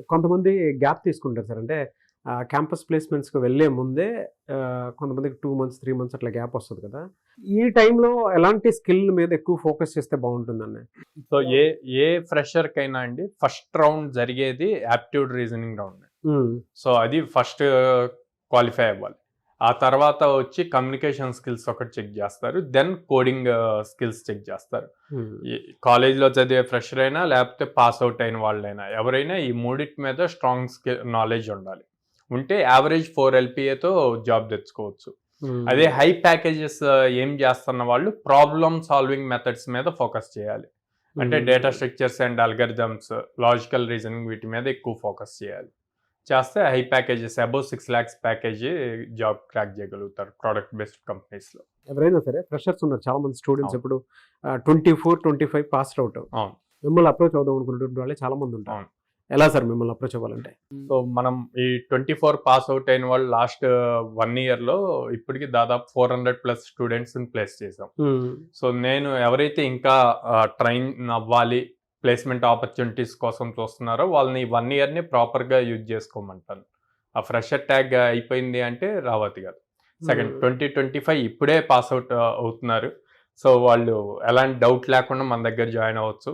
కొంతమంది గ్యాప్ తీసుకుంటారు సార్. అంటే క్యాంపస్ ప్లేస్‌మెంట్స్‌కి వెళ్ళే ముందే కొంతమందికి 2 మంత్స్, 3 మంత్స్ అట్లా గ్యాప్ వస్తది కదా! ఈ టైంలో ఎలాంటి స్కిల్ మీద ఎక్కువ ఫోకస్ చేస్తే బావుంటుందండి? సో ఏ ఫ్రెషర్‌కైనా అండి ఫస్ట్ రౌండ్ జరిగేది యాప్టిట్యూడ్ రీజనింగ్ రౌండ్. హ్మ్. సో అది ఫస్ట్ క్వాలిఫై అవ్వాలి. ఆ తర్వాత వచ్చి కమ్యూనికేషన్ స్కిల్స్ ఒకటి చెక్ చేస్తారు. దెన్ కోడింగ్ స్కిల్స్ చెక్ చేస్తారు. హ్మ్. ఈ కాలేజ్‌లో చదివే ఫ్రెషర్ అయినా లేకపోతే పాస్ అవుట్ అయిన వాళ్ళైనా ఎవరైనా ఈ మూడిటి మీద స్ట్రాంగ్ నాలెడ్జ్ ఉండాలి. ఉంటే యావరేజ్ 4 ఎల్‌పీఏతో జాబ్ తెచ్చుకోవచ్చు. హ్మ్. అదే హై ప్యాకేజెస్ ఏం చేస్తున్న వాళ్ళు ప్రాబ్లమ్ సాల్వింగ్ మెథడ్స్ మీద ఫోకస్ చేయాలి. అంటే data structures and algorithms, logical reasoning వీటి మీద ఎక్కువ ఫోకస్ చేయాలి. చేస్తే high packages above 6 lakhs package job crack చేయగలుగుతారు ప్రొడక్ట్ బేస్డ్ కంపెనీస్‌లో. ఎవరైనా సరే ఫ్రెషర్స్ ఉన్నారు. చాలా మంది స్టూడెంట్స్ అవును. ఇప్పుడు 24, 25 పాస్డ్ అవుట్. అవును. మిమ్మల్ని అప్రోచ్ అవుదాం అనుకునేటువంటి వాళ్ళే చాలా మంది ఉంటారు. అవును. ఎలా సార్ మిమ్మల్ని అప్రోచ్ అవ్వాలంటే? సో మనం ఈ 24 పాస్ అవుట్ అయిన వాళ్ళు లాస్ట్ 1 ఇయర్‌లో ఇప్పటికి దాదాపు 400+ స్టూడెంట్స్‌ని ప్లేస్ చేసాం. హ్మ్. సో నేను ఎవరైతే ఇంకా ట్రైన్ అవ్వాలి, ప్లేస్‌మెంట్ ఆపర్చునిటీస్ కోసం చూస్తున్నారో వాళ్ళని ఈ 1 ఇయర్‌ని ప్రాపర్‌గా యూజ్ చేసుకోమంటాను. ఆ ఫ్రెషర్ ట్యాగ్ అయిపోయింది అంటే రావద్దు కాదు. సెకండ్ 2025 ఇప్పుడే పాస్ అవుట్ అవుతున్నారు. సో వాళ్ళు ఎలాంటి డౌట్ లేకుండా మన దగ్గర జాయిన్ అవ్వచ్చు.